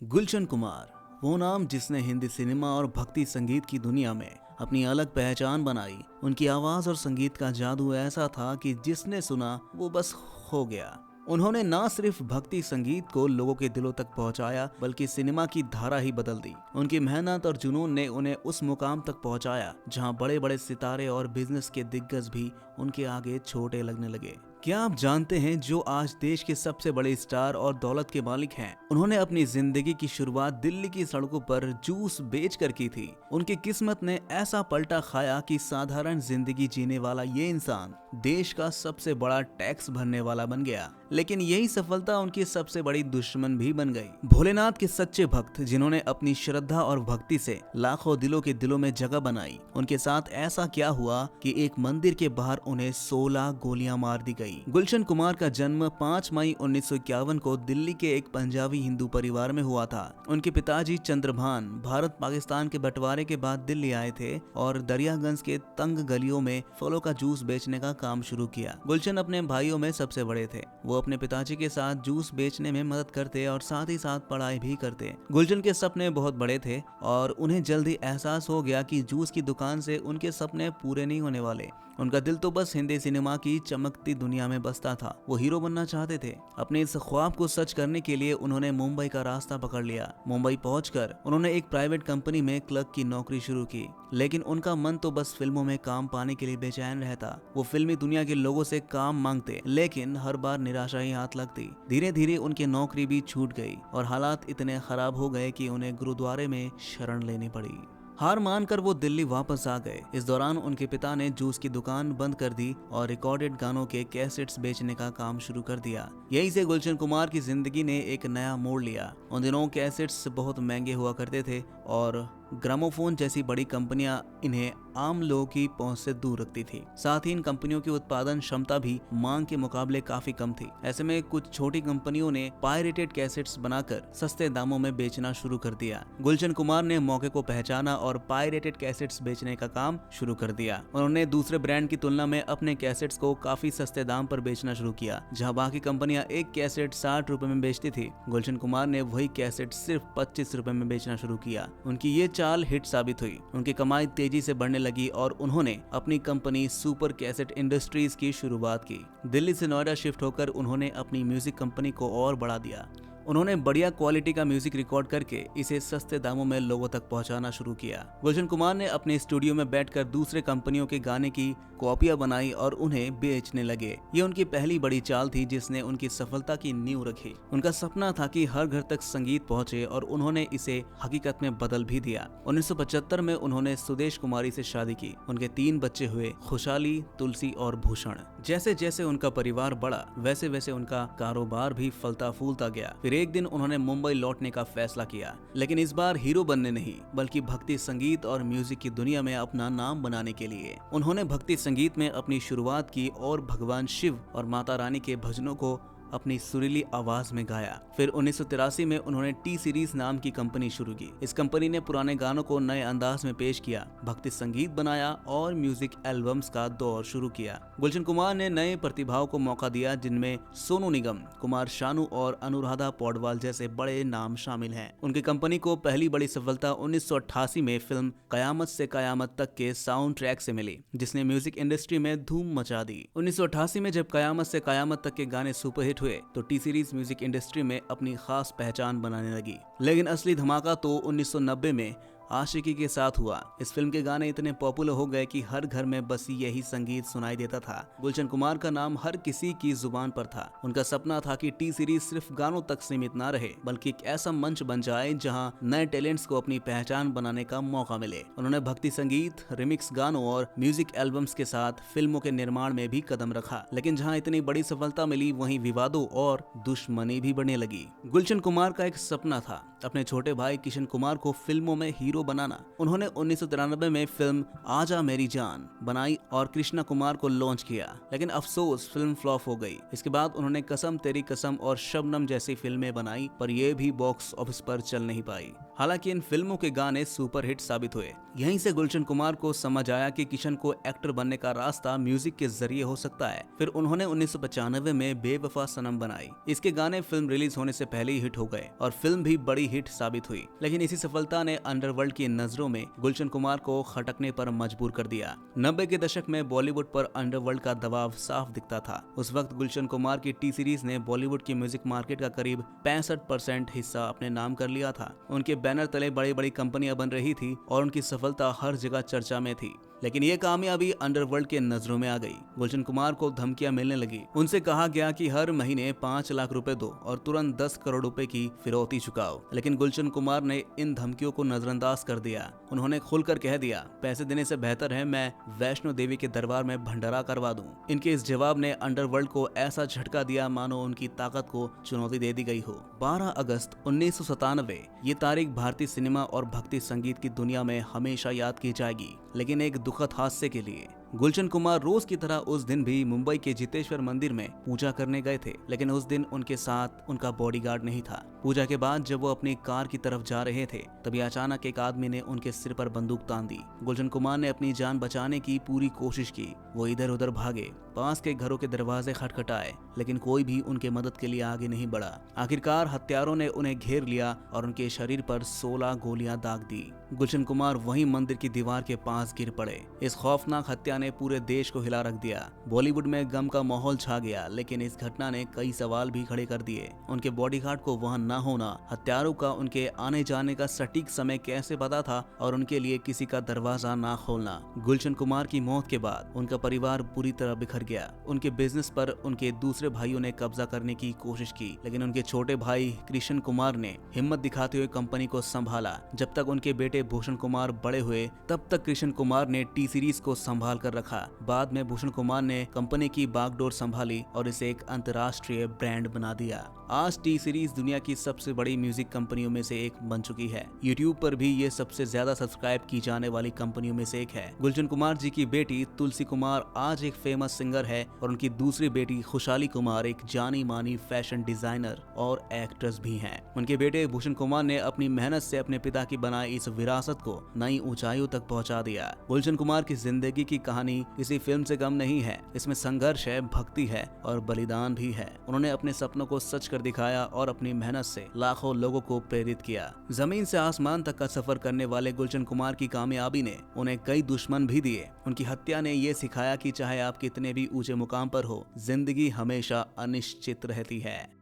गुलशन कुमार, वो नाम जिसने हिंदी सिनेमा और भक्ति संगीत की दुनिया में अपनी अलग पहचान बनाई। उनकी आवाज और संगीत का जादू ऐसा था कि जिसने सुना वो बस खो गया। उन्होंने ना सिर्फ भक्ति संगीत को लोगों के दिलों तक पहुंचाया, बल्कि सिनेमा की धारा ही बदल दी। उनकी मेहनत और जुनून ने उन्हें उस मुकाम तक पहुंचाया जहां बड़े बड़े सितारे और बिजनेस के दिग्गज भी उनके आगे छोटे लगने लगे। क्या आप जानते हैं जो आज देश के सबसे बड़े स्टार और दौलत के मालिक हैं? उन्होंने अपनी जिंदगी की शुरुआत दिल्ली की सड़कों पर जूस बेचकर की थी। उनकी किस्मत ने ऐसा पलटा खाया कि साधारण जिंदगी जीने वाला ये इंसान देश का सबसे बड़ा टैक्स भरने वाला बन गया। लेकिन यही सफलता उनकी सबसे बड़ी दुश्मन भी बन गई। भोलेनाथ के सच्चे भक्त जिन्होंने अपनी श्रद्धा और भक्ति से लाखों दिलों के दिलों में जगह बनाई, उनके साथ ऐसा क्या हुआ कि एक मंदिर के बाहर उन्हें 16 गोलियां मार दी गई। गुलशन कुमार का जन्म 5 मई 1951 को दिल्ली के एक पंजाबी हिंदू परिवार में हुआ था। उनके पिताजी चंद्रभान भारत पाकिस्तान के बंटवारे के बाद दिल्ली आए थे और दरियागंज के तंग गलियों में फलों का जूस बेचने का काम शुरू किया। गुलशन अपने भाइयों में सबसे बड़े थे। वो अपने पिताजी के साथ जूस बेचने में मदद करते और साथ ही साथ पढ़ाई भी करते। गुलशन के सपने बहुत बड़े थे और उन्हें जल्दी एहसास हो गया कि जूस की दुकान से उनके सपने पूरे नहीं होने वाले। उनका दिल तो बस हिंदी सिनेमा की चमकती दुनिया में बसता था। वो हीरो बनना चाहते थे। अपने इस ख्वाब को सच करने के लिए उन्होंने मुंबई का रास्ता पकड़ लिया। मुंबई पहुंचकर उन्होंने एक प्राइवेट कंपनी में क्लर्क की नौकरी शुरू की, लेकिन उनका मन तो बस फिल्मों में काम पाने के लिए बेचैन रहता। वो फिल्मी दुनिया के लोगों से काम मांगते, लेकिन हर बार निराशा ही हाथ लगती। धीरे धीरे उनकी नौकरी भी छूट गई और हालात इतने खराब हो गए कि उन्हें गुरुद्वारे में शरण लेनी पड़ी। हार मानकर वो दिल्ली वापस आ गए। इस दौरान उनके पिता ने जूस की दुकान बंद कर दी और रिकॉर्डेड गानों के कैसेट्स बेचने का काम शुरू कर दिया। यहीं से गुलशन कुमार की जिंदगी ने एक नया मोड़ लिया। उन दिनों कैसेट्स बहुत महंगे हुआ करते थे और ग्रामोफोन जैसी बड़ी कंपनियां इन्हें आम लोगों की पहुंच से दूर रखती थी। साथ ही इन कंपनियों की उत्पादन क्षमता भी मांग के मुकाबले काफी कम थी। ऐसे में कुछ छोटी कंपनियों ने पायरेटेड कैसेट्स बनाकर सस्ते दामों में बेचना शुरू कर दिया। गुलशन कुमार ने मौके को पहचाना और पायरेटेड कैसेट्स बेचने का काम शुरू कर दिया। उन्होंने दूसरे ब्रांड की तुलना में अपने कैसेट्स को काफी सस्ते दाम पर बेचना शुरू किया। जहां बाकी कंपनियां एक कैसेट 60 रुपए में बेचती थी, गुलशन कुमार ने वही कैसेट सिर्फ 25 रुपए में बेचना शुरू किया। उनकी ये चाल हिट साबित हुई। उनकी कमाई तेजी से बढ़ने लगी और उन्होंने अपनी कंपनी सुपर कैसेट इंडस्ट्रीज की शुरुआत की। दिल्ली से नोएडा शिफ्ट होकर उन्होंने अपनी म्यूजिक कंपनी को और बढ़ा दिया। उन्होंने बढ़िया क्वालिटी का म्यूजिक रिकॉर्ड करके इसे सस्ते दामों में लोगों तक पहुंचाना शुरू किया। गुलशन कुमार ने अपने स्टूडियो में बैठकर दूसरे कंपनियों के गाने की कॉपियां बनाई और उन्हें बेचने लगे। ये उनकी पहली बड़ी चाल थी जिसने उनकी सफलता की नींव रखी। उनका सपना था कि हर घर तक संगीत पहुंचे और उन्होंने इसे हकीकत में बदल भी दिया। 1975 में उन्होंने सुदेश कुमारी से शादी की। उनके 3 बच्चे हुए, खुशहाली, तुलसी और भूषण। जैसे जैसे उनका परिवार बढ़ा, वैसे वैसे उनका कारोबार भी फलता फूलता गया। फिर एक दिन उन्होंने मुंबई लौटने का फैसला किया, लेकिन इस बार हीरो बनने नहीं, बल्कि भक्ति संगीत और म्यूजिक की दुनिया में अपना नाम बनाने के लिए। उन्होंने भक्ति संगीत में अपनी शुरुआत की और भगवान शिव और माता रानी के भजनों को अपनी सुरीली आवाज में गाया। फिर 1983 में उन्होंने टी सीरीज नाम की कंपनी शुरू की। इस कंपनी ने पुराने गानों को नए अंदाज में पेश किया, भक्ति संगीत बनाया और म्यूजिक एल्बम्स का दौर शुरू किया। गुलशन कुमार ने नए प्रतिभाओं को मौका दिया, जिनमें सोनू निगम, कुमार शानू और अनुराधा पौडवाल जैसे बड़े नाम शामिल हैं। उनकी कंपनी को पहली बड़ी सफलता 1988 में फिल्म कयामत से कयामत तक के साउंड ट्रैक से मिली, जिसने म्यूजिक इंडस्ट्री में धूम मचा दी। 1988 में जब कयामत से कयामत तक के गाने सुपरहिट हुए तो टी सीरीज म्यूजिक इंडस्ट्री में अपनी खास पहचान बनाने लगी। लेकिन असली धमाका तो 1990 में आशिकी के साथ हुआ। इस फिल्म के गाने इतने पॉपुलर हो गए कि हर घर में बस यही संगीत सुनाई देता था। गुलशन कुमार का नाम हर किसी की जुबान पर था। उनका सपना था कि टी सीरीज सिर्फ गानों तक सीमित ना रहे, बल्कि एक ऐसा मंच बन जाए जहां नए टैलेंट्स को अपनी पहचान बनाने का मौका मिले। उन्होंने भक्ति संगीत, रिमिक्स गानों और म्यूजिक एल्बम्स के साथ फिल्मों के निर्माण में भी कदम रखा। लेकिन जहाँ इतनी बड़ी सफलता मिली, वहीं विवादों और दुश्मनी भी बढ़ने लगी। गुलशन कुमार का एक सपना था अपने छोटे भाई किशन कुमार को फिल्मों में हीरो बनाना। उन्होंने 1993 में फिल्म आजा मेरी जान बनाई और कृष्णा कुमार को लॉन्च किया, लेकिन अफसोस फिल्म फ्लॉप हो गई। इसके बाद उन्होंने कसम तेरी कसम और शबनम जैसी फिल्में बनाई, पर ये भी बॉक्स ऑफिस पर चल नहीं पाई। हालांकि इन फिल्मों के गाने सुपरहिट साबित हुए। यहीं से गुलशन कुमार को समझ आया कि किशन को एक्टर बनने का रास्ता म्यूजिक के जरिए हो सकता है। फिर उन्होंने 1995 में बेवफा सनम बनाई। इसके गाने फिल्म रिलीज होने से पहले ही हिट हो गए और फिल्म भी बड़ी हिट साबित हुई। लेकिन इसी सफलता ने अंडरवर्ल्ड की नजरों में गुलशन कुमार को खटकने पर मजबूर कर दिया। 90 के दशक में बॉलीवुड पर अंडरवर्ल्ड का दबाव साफ दिखता था। उस वक्त गुलशन कुमार की टी सीरीज ने बॉलीवुड की म्यूजिक मार्केट का करीब 65% हिस्सा अपने नाम कर लिया था। उनके बैनर तले बड़ी बड़ी कंपनियां बन रही थी और उनकी सफलता हर जगह चर्चा में थी। लेकिन ये कामयाबी अंडरवर्ल्ड के नजरों में आ गई। गुलशन कुमार को धमकियां मिलने लगी। उनसे कहा गया कि हर महीने 5 लाख रुपए दो और तुरंत 10 करोड़ रुपए की फिरौती चुकाओ। लेकिन गुलशन कुमार ने इन धमकियों को नजरअंदाज कर दिया। उन्होंने खुलकर कह दिया, पैसे देने से बेहतर है मैं वैष्णो देवी के दरबार में भंडारा करवा दूं। इनके इस जवाब ने अंडरवर्ल्ड को ऐसा झटका दिया मानो उनकी ताकत को चुनौती दे दी गई हो। 12 अगस्त 1997 ये तारीख भारतीय सिनेमा और भक्ति संगीत की दुनिया में हमेशा याद की जाएगी। लेकिन एक दुखद हादसे के लिए गुलशन कुमार रोज की तरह उस दिन भी मुंबई के जितेश्वर मंदिर में पूजा करने गए थे। लेकिन उस दिन उनके साथ उनका बॉडीगार्ड नहीं था। पूजा के बाद जब वो अपनी कार की तरफ जा रहे थे तभी अचानक एक आदमी ने उनके सिर पर बंदूक तान दी। गुलशन कुमार ने अपनी जान बचाने की पूरी कोशिश की। वो इधर उधर भागे, पास के घरों के दरवाजे खटखटाए, लेकिन कोई भी उनके मदद के लिए आगे नहीं बढ़ा। आखिरकार हत्यारों ने उन्हें घेर लिया और उनके शरीर पर 16 गोलियां दाग दी। गुलशन कुमार वहीं मंदिर की दीवार के पास गिर पड़े। इस खौफनाक हत्या ने पूरे देश को हिला रख दिया। बॉलीवुड में गम का माहौल छा गया। लेकिन इस घटना ने कई सवाल भी खड़े कर दिए। उनके बॉडीगार्ड को वहां न होना, हत्यारों का उनके आने जाने का सटीक समय कैसे पता था और उनके लिए किसी का दरवाजा ना खोलना। गुलशन कुमार की मौत के बाद उनका परिवार पूरी तरह बिखर गया। उनके बिजनेस पर उनके दूसरे भाइयों ने कब्जा करने की कोशिश की, लेकिन उनके छोटे भाई कृष्ण कुमार ने हिम्मत दिखाते हुए कंपनी को संभाला। जब तक उनके बेटे भूषण कुमार बड़े हुए तब तक कृष्ण कुमार ने टी सीरीज को संभाल कर रखा। बाद में भूषण कुमार ने कंपनी की बागडोर संभाली और इसे एक अंतर्राष्ट्रीय ब्रांड बना दिया। आज टी सीरीज दुनिया की सबसे बड़ी म्यूजिक कंपनियों में से एक बन चुकी है। यूट्यूब पर भी ये सबसे ज्यादा सब्सक्राइब की जाने वाली कंपनियों में से एक है। गुलशन कुमार जी की बेटी तुलसी कुमार आज एक फेमस सिंगर है और उनकी दूसरी बेटी खुशहाली कुमार एक जानी मानी फैशन डिजाइनर और एक्ट्रेस भी हैं। उनके बेटे भूषण कुमार ने अपनी मेहनत से अपने पिता की बनाई इस विरासत को नई ऊंचाइयों तक पहुंचा दिया। गुलशन कुमार की जिंदगी की कहानी किसी फिल्म से कम नहीं है। इसमें संघर्ष है, भक्ति है और बलिदान भी है। उन्होंने अपने सपनों को सच कर दिखाया और अपनी मेहनत से लाखों लोगों को प्रेरित किया। जमीन से आसमान तक का सफर करने वाले गुलशन कुमार की कामयाबी ने उन्हें कई दुश्मन भी दिए। उनकी हत्या ने ये सिखाया कि चाहे आप कितने भी ऊंचे मुकाम पर हो, जिंदगी हमेशा अनिश्चित रहती है।